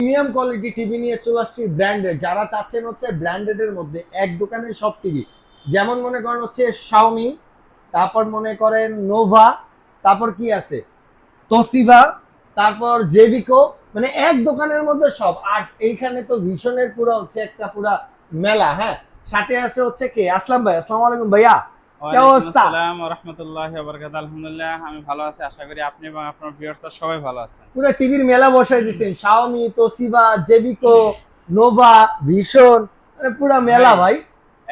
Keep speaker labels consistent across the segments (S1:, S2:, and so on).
S1: Premium quality TV নিয়ে চলে আসছি ব্র্যান্ডেড, যারা চাচ্ছেন হচ্ছে ব্র্যান্ডেডের মধ্যে এক দোকানে সব টিভি, যেমন মনে করেন হচ্ছে শাওমি, তারপর মনে করেন নোভা, তারপর কি আছে তোসিবা, তারপর জেভিকো, মানে এক দোকানের মধ্যে সব। আর এইখানে তো ভীষণের পুরো হচ্ছে একটা পুরা মেলা। হ্যাঁ, সাথে আছে হচ্ছে কে, আসলাম ভাই। আসসালামু আলাইকুম ভাইয়া, কি
S2: ওয়ালাইকুম
S1: অবস্থা?
S2: আসসালাম ওয়া রাহমাতুল্লাহি ওয়া বারাকাতুহু। আলহামদুলিল্লাহ আমি ভালো আছি, আশা করি আপনি এবং আপনার ভিউয়ার্সরা সবাই ভালো আছেন।
S1: পুরো টিভির মেলা বসাই দিচ্ছেন, শাওমি, তোসিবা, জেভিকো, নোভা, ভীষণ, মানে পুরা মেলা
S2: ভাই,
S1: ভাই।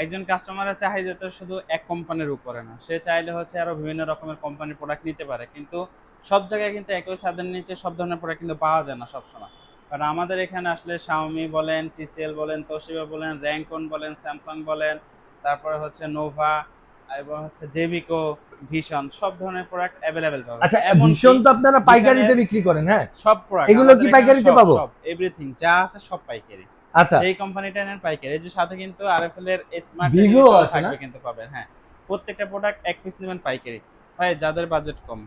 S2: একজন কাস্টমারের চাহিদা তো শুধু এক কোম্পানির উপরে না, সে চাইলে হচ্ছে আরো বিভিন্ন রকমের কোম্পানির প্রোডাক্ট নিতে পারে, কিন্তু সব জায়গায় কিন্তু একই ছাদের নিচে সব ধরনের প্রোডাক্ট কিন্তু পাওয়া যায় না সবসময়। কারণ আমাদের এখানে আসলে শাওমি বলেন, টিসিএল বলেন, তোশিবা বলেন, র্যাঙ্কন বলেন, স্যামসাং বলেন, তারপরে হচ্ছে নোভা এবং হচ্ছে জেভিকো, ভীষণ, সব ধরনের প্রোডাক্ট অ্যাভেলেবেল পাবেন।
S1: আচ্ছা,
S2: এমনকি
S1: ভীষণ তো আপনারা পাইকারিতে
S2: ভীষণের
S1: বিক্রি করেন? হ্যাঁ,
S2: সব প্রোডাক্ট
S1: এগুলো
S2: আমাদের
S1: কি
S2: এখানে
S1: পাইকারিতে
S2: সব
S1: পাবো?
S2: সব এভরিথিং যা আছে সব পাইকারি।
S1: আচ্ছা,
S2: যেই কোম্পানিটা নেন পাইকারি। এই যে সাথে কিন্তু আরএফএল এর স্মার্ট
S1: ভিভো
S2: টেলিভিশন
S1: আছে না?
S2: থাকবে কিন্তু পাবেন। হ্যাঁ, প্রত্যেকটা প্রোডাক্ট এক পিস নেবেন পাইকারি। ভাই, যাদের বাজেট কম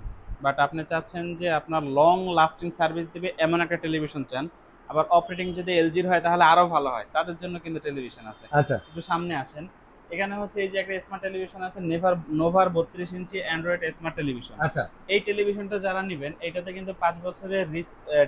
S2: বাট আপনি চাচ্ছেন যে আপনার লং লাস্টিং সার্ভিস দিবে এমন একটা টেলিভিশন চান, আবার অপারেটিং যদি এলজির হয় তাহলে আরো ভালো হয়, তাদের জন্য কিন্তু টেলিভিশন আছে।
S1: আচ্ছা,
S2: একটু সামনে আসেন। এখানে হচ্ছে এই যে একটা স্মার্ট টেলিভিশন আছে, নোভার 32 ইঞ্চি অ্যান্ড্রয়েড স্মার্ট টেলিভিশন।
S1: আচ্ছা,
S2: এই টেলিভিশনটা যারা নেবেন এটাতে কিন্তু 5 বছরের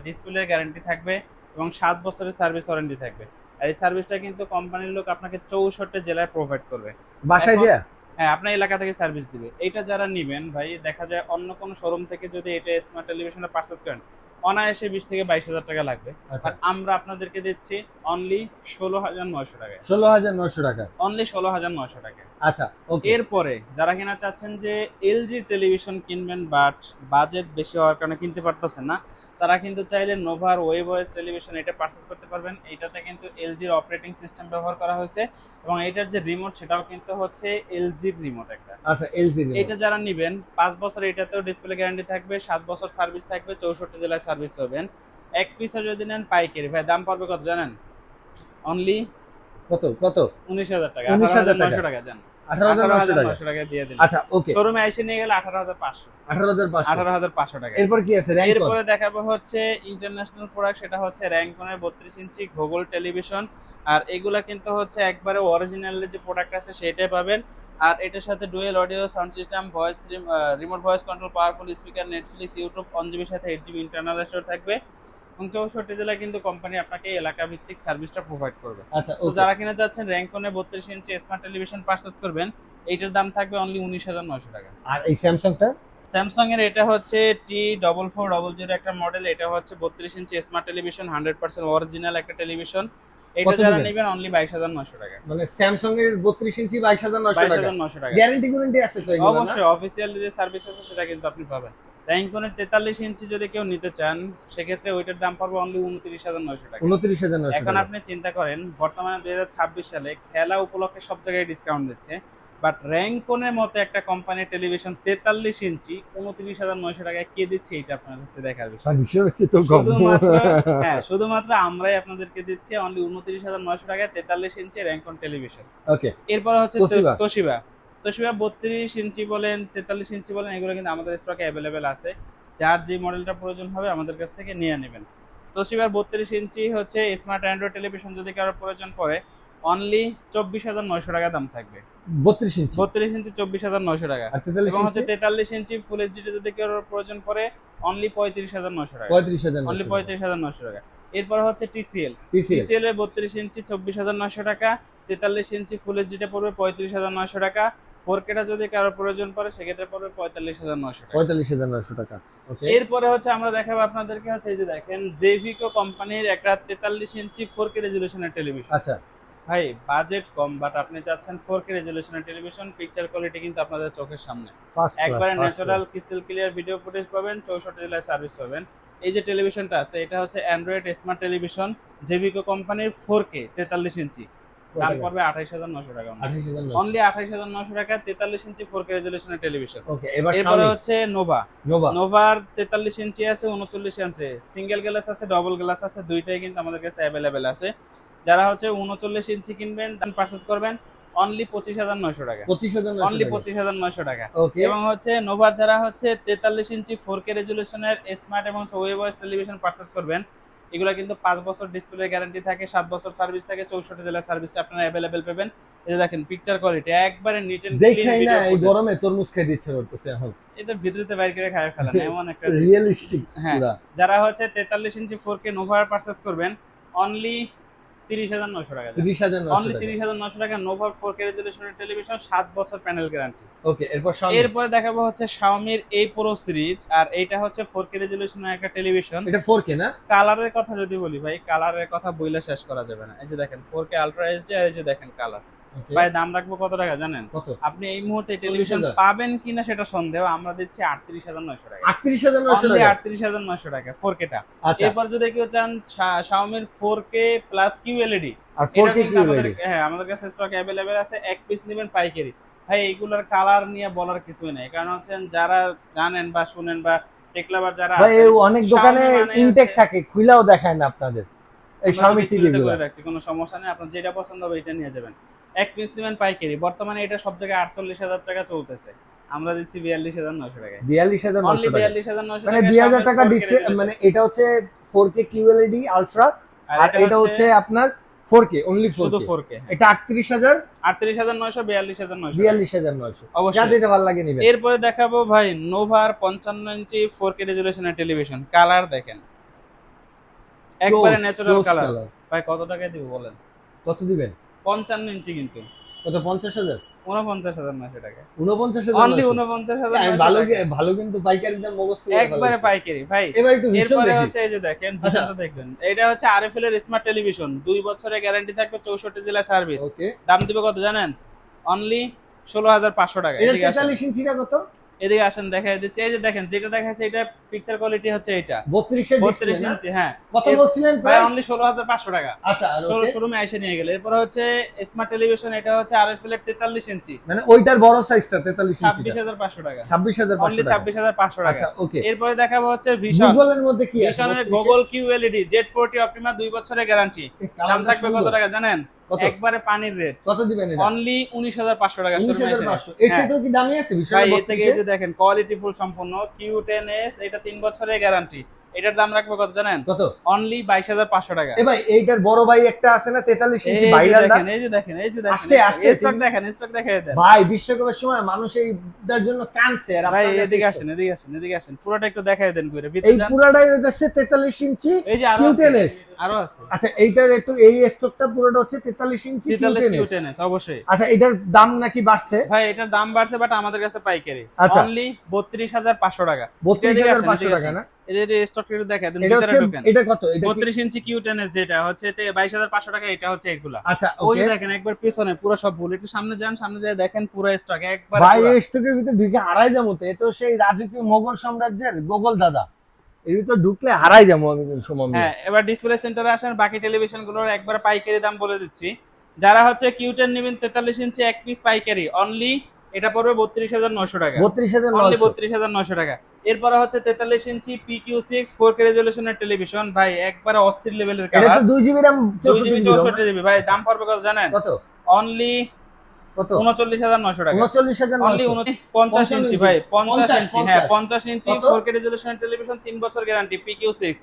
S2: ডিসপ্লে গ্যারান্টি থাকবে এবং 7 বছরের সার্ভিস ওয়ারেন্টি থাকবে। আর এই সার্ভিসটা কিন্তু কোম্পানির লোক আপনাকে 64 জেলায় প্রোভাইড করবে।
S1: বাসায়
S2: এখন
S1: যা।
S2: হ্যাঁ, আপনার এলাকা থেকে সার্ভিস দিবে। এইটা যারা নিবেন ভাই, দেখা যায় অন্য কোনো শোরুম থেকে যদি এটা স্মার্ট টেলিভিশনটা পারচেজ করেন অনায়াসে 20 থেকে 22 হাজার টাকা লাগবে।
S1: আচ্ছা,
S2: আর আমরা আপনাদেরকে দিচ্ছি অনলি 16,900 টাকায়।
S1: 16,900 টাকা।
S2: অনলি 16,900 টাকায়।
S1: আচ্ছা, ওকে।
S2: এরপরে যারা কিনা চাচ্ছেন যে এলজি টেলিভিশন কিনবেন বাট বাজেট বেশি হওয়ার কারণে কিনতে পারতেছেন না, তারা কিন্তু চাইলে নোভার ওয়েব ওএস টেলিভিশন এটা পারচেস করতে পারবেন। এইটাতে কিন্তু এলজির অপারেটিং সিস্টেম ব্যবহার করা হয়েছে এবং এটার যে রিমোট সেটাও কিন্তু হচ্ছে এলজির রিমোট একটা।
S1: আচ্ছা, এলজি
S2: এটা যারা নেবেন 5 বছর এটাতেও ডিসপ্লে গ্যারান্টি থাকবে, 7 বছর সার্ভিস থাকবে, 64 জেলায় সার্ভিস পাবেন। এক পিসও যদি নেন পাইকারি ভাই দাম পড়বে কত জানেন? অনলি
S1: কত কত?
S2: 19,000 টাকা,
S1: 19,000 টাকা।
S2: 18,900 টাকা জান।
S1: 18,900 টাকা।
S2: 18,900 টাকা দিয়ে দিন।
S1: আচ্ছা, ওকে।
S2: শোরুমে এসে নিয়ে গেলে 18,500।
S1: 18,500।
S2: 18,500 টাকা।
S1: এরপর কি আছে? র্যাঙ্কন।
S2: এরপরে দেখাবো হচ্ছে ইন্টারন্যাশনাল প্রোডাক্ট, সেটা হচ্ছে র্যাঙ্কনের 32 ইঞ্চি গুগল টেলিভিশন। আর এগুলা কিন্তু হচ্ছে একবারে অরিজিনাল যে প্রোডাক্ট আছে সেটাই পাবেন। আর এটার সাথে dual audio sound system, voice remote voice control, powerful speaker, Netflix, YouTube, 1 জিবির সাথে 8 জিবি ইন্টারনাল স্টোর থাকবে এবং 64 জেলায় কিন্তু কোম্পানি আপনাকে এলাকা ভিত্তিক সার্ভিসটা প্রোভাইড করবে।
S1: আচ্ছা,
S2: তো
S1: ওকে।
S2: যারা কিনা যাচ্ছেন র্যাঙ্কনে 32 ইঞ্চি স্মার্ট টেলিভিশন পারচেজ করবেন, এইটার দাম থাকবে অনলি 19,900 টাকা।
S1: আর এই স্যামসাংটা?
S2: স্যামসাং এর এটা হচ্ছে T4400 একটা মডেল। এটা হচ্ছে 32 ইঞ্চি স্মার্ট টেলিভিশন, 100% অরিজিনাল একটা টেলিভিশন। এটা
S1: কত
S2: যারা
S1: দিবেন?
S2: নেবেন অনলি 22,900 টাকা।
S1: মানে স্যামসাং এর 32 ইঞ্চি 22,900 টাকা।
S2: 22,900 টাকা।
S1: গ্যারান্টি গ্যারান্টি আছে তো এগুলো না?
S2: অবশ্যই অফিসিয়াল যে সার্ভিস আছে সেটা কিন্তু আপনি পাবেন। র্যাঙ্কনের 43 ইঞ্চি যদি কেউ নিতে চান সেক্ষেত্রে ওইটার দাম পড়বে অনলি 29,900 টাকা।
S1: 29,900
S2: এখন
S1: টাকা।
S2: আপনি চিন্তা করেন বর্তমানে 2026 সালে খেলা উপলক্ষে সব জায়গায় ডিসকাউন্ট দিচ্ছে, বাট র্যাঙ্কনের মতো একটা কোম্পানির টেলিভিশন 43 ইঞ্চি 29,900 টাকায় কে দিচ্ছে, এটা আপনার হচ্ছে দেখার বিষয়।
S1: আর বিষয় হচ্ছে তো কম।
S2: শুধুমাত্র হ্যাঁ, শুধুমাত্র আমরাই আপনাদেরকে দিচ্ছি অনলি 29,900 টাকায় 43 ইঞ্চি র্যাঙ্কন টেলিভিশন।
S1: ওকে।
S2: এরপর হচ্ছে
S1: তোশিবা।
S2: তোশিবা। তোশিবা 32 ইঞ্চি বলেন, 43 ইঞ্চি বলেন, এগুলো কিন্তু আমাদের স্টকে অ্যাভেলেবেল আছে। যার যে মডেলটা প্রয়োজন হবে আমাদের কাছ থেকে নিয়ে নেবেন। তোশিবার 32 ইঞ্চি হচ্ছে স্মার্ট অ্যান্ড্রয়েড টেলিভিশন যদি কারোর প্রয়োজন পড়ে অনলি 24,900 টাকা দাম থাকবে।
S1: 32 ইঞ্চি।
S2: 32 ইঞ্চি 24,900 টাকা।
S1: আর 43
S2: এবং হচ্ছে
S1: ইঞ্চি?
S2: 43 ইঞ্চি ফুল এইচডি যদি কারোর প্রয়োজন পড়ে অনলি 35,900 টাকা।
S1: 35,900
S2: অনলি 35,900 টাকা। এরপর হচ্ছে টিসিএল।
S1: টিসিএল।
S2: টিসিএল এর 32 ইঞ্চি 24,900 টাকা। 43 ইঞ্চি ফুল এইচডিটা পড়বে 35,900 টাকা। 4K টা যদি কারোর প্রয়োজন পড়ে সেক্ষেত্রে পড়বে 45,900 টাকা।
S1: 45,900 টাকা। ওকে।
S2: এরপরে হচ্ছে আমরা দেখাবো আপনাদেরকে হচ্ছে এই যে দেখেন জেভিকো কোম্পানির একটা 43 ইঞ্চি 4K রেজলিউশনের টেলিভিশন।
S1: আচ্ছা,
S2: ভাই বাজেট কম বাট আপনি চাচ্ছেন 4K রেজলিউশনের টেলিভিশন, পিকচার কোয়ালিটি কিন্তু আপনাদের চোখের সামনে।
S1: ফার্স্ট ক্লাস,
S2: একবারে
S1: first
S2: natural
S1: class.
S2: Crystal clear video footage পাবেন, 64 জেলায় সার্ভিস পাবেন। এই যে টেলিভিশনটা আছে এটা হচ্ছে অ্যান্ড্রয়েড স্মার্ট টেলিভিশন, জেভিকো কোম্পানির 4K 43 ইঞ্চি। দাম পড়বে 28,900 টাকা।
S1: 28,900।
S2: অনলি 28,900 টাকা 43 ইঞ্চি 4K রেজলিউশনের টেলিভিশন।
S1: ওকে, এবার
S2: এরপরে
S1: শাওমি।
S2: হচ্ছে নোভা।
S1: নোভা।
S2: নোভার 43 ইঞ্চি আছে, 39 ইঞ্চি সিঙ্গেল গ্লাস আছে, ডবল গ্লাস আছে, দুইটাই কিন্তু আমাদের কাছে অ্যাভেলেবেল আছে। যারা হচ্ছে 39 ইঞ্চি কিনবেন দাম পারচেজ করবেন অনলি 25,900 টাকা।
S1: 25,900
S2: অনলি
S1: টাকা।
S2: 25,900 টাকা।
S1: ওকে।
S2: এবং হচ্ছে নোভার যারা হচ্ছে 43 ইঞ্চি 4K রেজলিউশনের স্মার্ট এবং ওয়েব ওএস টেলিভিশন পারচেজ করবেন এগুলো কিন্তু 5 বছর ডিসপ্লে গ্যারান্টি থাকে, 7 বছর সার্ভিস থাকে, 64 জেলার সার্ভিসটা আপনারা অ্যাভেলেবেল পাবেন। এই যে দেখেন পিকচার কোয়ালিটি একবারে নিট এন্ড ক্লিন
S1: দেখাই না
S2: ভিডিও
S1: এই
S2: ফুটেজ।
S1: গরমে তরমুজ খেতে ইচ্ছে করতেছে এখন,
S2: এটা ভিডিওতে বাইর করে খায় ফেলেন এমন একটা
S1: রিয়েলিস্টিক
S2: হ্যাঁ।
S1: পুরা।
S2: যারা হচ্ছে 43 ইঞ্চি 4K নোভা পারচেজ করবেন অনলি 30,900 টাকা,
S1: 30,900
S2: অনলি
S1: টাকা।
S2: 30,900 টাকা নোভা 4K রেজোলিউশনের টেলিভিশন, 7 বছর প্যানেল গ্যারান্টি।
S1: ওকে, এরপর Xiaomi।
S2: এরপরে দেখাবো হচ্ছে Xiaomi A Pro সিরিজ, আর এইটা হচ্ছে 4K রেজোলিউশনের একটা টেলিভিশন।
S1: এটা 4K না?
S2: কালারের কথা যদি বলি ভাই, কালারের কথা বইলে শেষ করা যাবে না। এই যে দেখেন 4K আলট্রা এইচডি, আর এই যে দেখেন কালার।
S1: Okay,
S2: ভাই দাম রাখবো কত টাকা জানেন?
S1: কত?
S2: আপনি এই মুহূর্তে টেলিভিশন
S1: 40,000
S2: পাবেন কিনা সেটা সন্দেহ, আমরা দিচ্ছি 38,900 টাকা।
S1: 38,900
S2: অনলি
S1: টাকা।
S2: 38,900 টাকা 4K টা।
S1: আচ্ছা,
S2: এরপর যদি কেউ চান Xiaomi 4K প্লাস QLED,
S1: আর
S2: এটা
S1: 4K
S2: কিন্তু আমাদের
S1: QLED
S2: হ্যাঁ আমাদের কাছে স্টক অ্যাভেলেবেল আছে। এক পিস নেবেন পাইকারি। ভাই এইগুলোর কালার নিয়ে বলার কিছুই নাই, কারণ হচ্ছে যারা জানেন বা শুনেন বা টেকলাভার যারা
S1: ভাই
S2: আছেন,
S1: অনেক দোকানে
S2: Xiaomi মানে
S1: ইনটেক
S2: হচ্ছে-
S1: থাকে, খুলেও দেখায় না আপনাদের এই
S2: আমরা
S1: Xiaomi টিভি
S2: ডিসপ্লেতে
S1: গুলো।
S2: করে রাখছি, কোনো সমস্যা নেই। আপনার যেটা পছন্দ হবে এটা নিয়ে যাবেন। এক পিস নেবেন পাইকারি, বর্তমানে এটা সব জায়গায় 48,000 টাকা চলতেছে, আমরা দিচ্ছি 42,900 টাকায়।
S1: 42,900
S2: অনলি
S1: টাকা,
S2: 42,900
S1: মানে
S2: টাকায়
S1: 2,000
S2: Xiaomi
S1: টাকা
S2: 4K
S1: ডিফারেন্স।
S2: resolution।
S1: মানে এটা হচ্ছে 4K QLED আলট্রা, আর এটা হচ্ছে আপনার 4K অনলি
S2: শুধু
S1: 4K।
S2: 4K।
S1: এটা 38,000,
S2: 38,900, 42,900।
S1: 42,900,
S2: অবশ্যই।
S1: যা যেটা ভালো লাগে নিবেন।
S2: এরপরে দেখাবো ভাই নোভার 55 ইঞ্চি 4K রেজোলিউশনের টেলিভিশন। কালার দেখেন একবারে ন্যাচারাল কালার। ভাই কত টাকায় দিব বলেন?
S1: কত দিবেন?
S2: 55 ইঞ্চি কিন্তু
S1: কত? 50,000,
S2: 49,900 টাকা।
S1: 49,900।
S2: অনলি
S1: ভালো
S2: 49,900
S1: ভালো, কিন্তু পাইকারি দাম মুখস্থ করে
S2: একবারে
S1: ফেলাইছে।
S2: পাইকারি ভাই।
S1: এবার একটু ভীষণ
S2: এরপরে
S1: দেখি।
S2: হচ্ছে এই যে দেখেন
S1: আচ্ছা।
S2: ভিশনটা দেখবেন, এটা হচ্ছে আরএফএল এর স্মার্ট টেলিভিশন, 2 বছরের গ্যারান্টি থাকবে, 64 জেলা সার্ভিস।
S1: ওকে,
S2: দাম দিবে কত জানেন? অনলি 16,500 টাকা।
S1: এটা
S2: এদিকে আসেন,
S1: 43 ইঞ্চিটা কত?
S2: এদিকে আসেন দেখাই দিচ্ছি। এই যে দেখেন যেটা দেখাচ্ছে এটা পিকচার কোয়ালিটি হচ্ছে এটা
S1: 32 এর
S2: 32
S1: ডিসপ্লে না?
S2: ইঞ্চি। হ্যাঁ,
S1: কত
S2: এর-
S1: বলছিলেন
S2: ভাই
S1: প্রাইস?
S2: অনলি 16,500 টাকা।
S1: আচ্ছা, আর ওকে,
S2: শোরুমে এসে নিয়ে গেলে। এরপর হচ্ছে স্মার্ট টেলিভিশন, এটা হচ্ছে আরএফএল এর 43 ইঞ্চি,
S1: মানে ওইটার বড় সাইজটা 43 ইঞ্চি,
S2: 26,500 টাকা।
S1: 26,500
S2: অনলি
S1: টাকা।
S2: 26,500 টাকা।
S1: আচ্ছা, ওকে।
S2: এরপরে দেখাবো হচ্ছে ভিশন।
S1: গুগলের মধ্যে কি আছে?
S2: ভিশনের গুগল QLED Z40 অপটিমা 2 বছরের গ্যারান্টি। দাম থাকবে কত টাকা জানেন?
S1: কত?
S2: একবারে পানির রেট,
S1: কত দিবেন এটা?
S2: অনলি 19,500 টাকা শোরুমে এসে।
S1: 19,500। এর
S2: হ্যাঁ।
S1: চেয়ে কি দামি আছে
S2: ভাই
S1: বিষয়?
S2: এর থেকে এই যে দেখেন কোয়ালিটি ফুল সম্পূর্ণ Q10s, এটা 3 বছরের গ্যারান্টি। এটার দাম রাখবো কত জানেন?
S1: কত?
S2: অনলি 22,500 টাকা।
S1: এ ভাই এইটার বড় ভাই একটা আছে না 43
S2: এই
S1: ইঞ্চি
S2: যে
S1: ভাইরাল না?
S2: দেখেন, এই যে দেখেন, এই যে দেখেন,
S1: আসছে,
S2: স্টক দেখেন, স্টক দেখাই দেন।
S1: ভাই বিশ্বকাপের সময় মানুষ এইটার জন্য কাঁদছে, আর
S2: ভাই
S1: আপনার
S2: এদিকে
S1: কাছে
S2: আসেন, এদিকে আসেন, এদিকে আসেন, পুরোটা একটু দেখাই দেন করে
S1: এই
S2: ভিতরে যান।
S1: পুরাটাই হচ্ছে 43 ইঞ্চি
S2: এই যে আরো আছে,
S1: Q10s।
S2: আরো আছে
S1: আচ্ছা, এইটার একটু এই স্টকটা পুরোটা হচ্ছে 43 ইঞ্চি
S2: 43
S1: Q10s।
S2: Q10s অবশ্যই।
S1: আচ্ছা, এটার দাম নাকি বাড়ছে?
S2: ভাই এটার দাম বাড়ছে, বাট আমাদের কাছে পাইকারি।
S1: আচ্ছা।
S2: অনলি 32,500 টাকা।
S1: 32,500 টাকা না?
S2: এই যে স্টক একটু দেখাই দেন,
S1: এটা
S2: ভিতরে
S1: হচ্ছে,
S2: ঢোকেন।
S1: এটা কত? এটা কি?
S2: 32 ইঞ্চি Q10s যেটা হচ্ছে 22,500 টাকা, এটা হচ্ছে এগুলা।
S1: আচ্ছা,
S2: ওই
S1: ওকে।
S2: দেখেন একবার পিছনে পুরো সব ভুল, একটু সামনে যান, সামনে যায় দেখেন পুরো স্টক একবার
S1: ভাই
S2: পুরা।
S1: এই স্টকের ভিতরে ঢুকে হারাই যাবো তো, এ তো সেই রাজকীয় মোগল সাম্রাজ্যের গোগল দাদা, এর ভিতরে ঢুকলে হারাই যাবো আমি সময়।
S2: হ্যাঁ, এবার ডিসপ্লে সেন্টারে আসেন, বাকি টেলিভিশন গুলোর একবার পাইকারি দাম বলে দিচ্ছি। যারা হচ্ছে Q10 নেবেন 43 ইঞ্চি এক পিস পাইকারি, অনলি এটা পড়বে 32,900 টাকা। অনলি
S1: 32,900।
S2: 32,900 টাকা। এরপরে হচ্ছে 43 ইঞ্চি PQ6 4K রেজোলিউশনের টেলিভিশন, ভাই একবারে অস্থির লেভেলের
S1: এটা
S2: কালার,
S1: তো 2GB RAM
S2: 2GB 64GB। ভাই দাম পড়বে কত জানেন?
S1: কত?
S2: অনলি
S1: কত?
S2: 39,900 টাকা।
S1: 39,900।
S2: অনলি 50 ইঞ্চি ভাই, 50 ইঞ্চি, হ্যাঁ 50 ইঞ্চি
S1: কত?
S2: 4K রেজোলিউশনের টেলিভিশন, 3 বছর গ্যারান্টি, PQ6,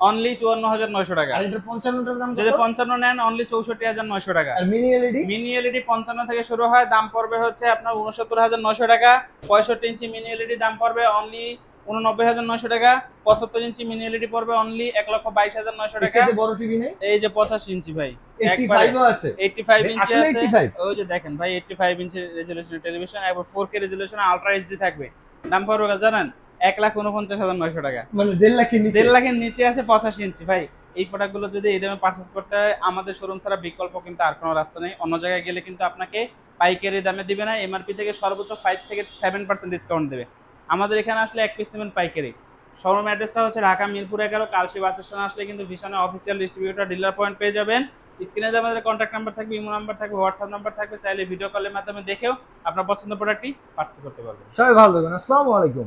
S2: অনলি 54,900 টাকা।
S1: আর এটা 55টার দাম
S2: যদি
S1: কত?
S2: 55 নেন অনলি 64,900 টাকা।
S1: আর মিনি এলইডি?
S2: মিনি এলইডি 55 থেকে শুরু হয়, দাম পড়বে হচ্ছে আপনার 69,900 টাকা। 65 ইঞ্চি মিনি এলইডি দাম পড়বে অনলি 89,900 টাকা। 75 ইঞ্চি মিনি এলইডি পড়বে অনলি 1,22,900 টাকা।
S1: এর বড় টিভি নেই?
S2: এই যে 85 ইঞ্চি ভাই,
S1: 85 ও আছে?
S2: 85 ইঞ্চি
S1: আসলে
S2: আছে।
S1: 85?
S2: ওই যে দেখেন ভাই 85 ইঞ্চি রেজোলিউশন টেলিভিশন, এবং 4K রেজোলিউশন আলট্রা এইচডি থাকবে। দাম পড়বে কত জানেন? 1,49,900 টাকা।
S1: মানে 1.5 লাখের নিচে?
S2: 1.5 লাখের নিচে আছে 85 ইঞ্চি। ভাই এই প্রোডাক্টগুলো যদি এই দামে পারচেজ করতে হয়, আমাদের শোরুম ছাড়া বিকল্প কিন্তু আর কোনো রাস্তা নেই। অন্য জায়গায় গেলে কিন্তু আপনাকে পাইকারি দামে দিবে না, এমআরপি থেকে সর্বোচ্চ 5 থেকে 7% ডিসকাউন্ট দেবে। আমাদের এখানে আসলে এক পিস নেবেন পাইকারি। শোরুম অ্যাড্রেসটা হচ্ছে ঢাকা মিরপুর 11, কালশী বাস স্ট্যান্ড আসলে কিন্তু ভীষণের অফিসিয়াল ডিস্ট্রিবিউটর ডিলার পয়েন্ট পেয়ে যাবেন। স্ক্রিনে যে আমাদের কন্ট্যাক্ট নাম্বার থাকবে, ইমো নাম্বার থাকবে, হোয়াটসঅ্যাপ নাম্বার থাকবে, চাইলে ভিডিও কলের মাধ্যমে দেখেও আপনার পছন্দের প্রোডাক্টটি পারচেজ করতে পারবেন।
S1: সবাই ভালো থাকবেন। আসসালামু আলাইকুম।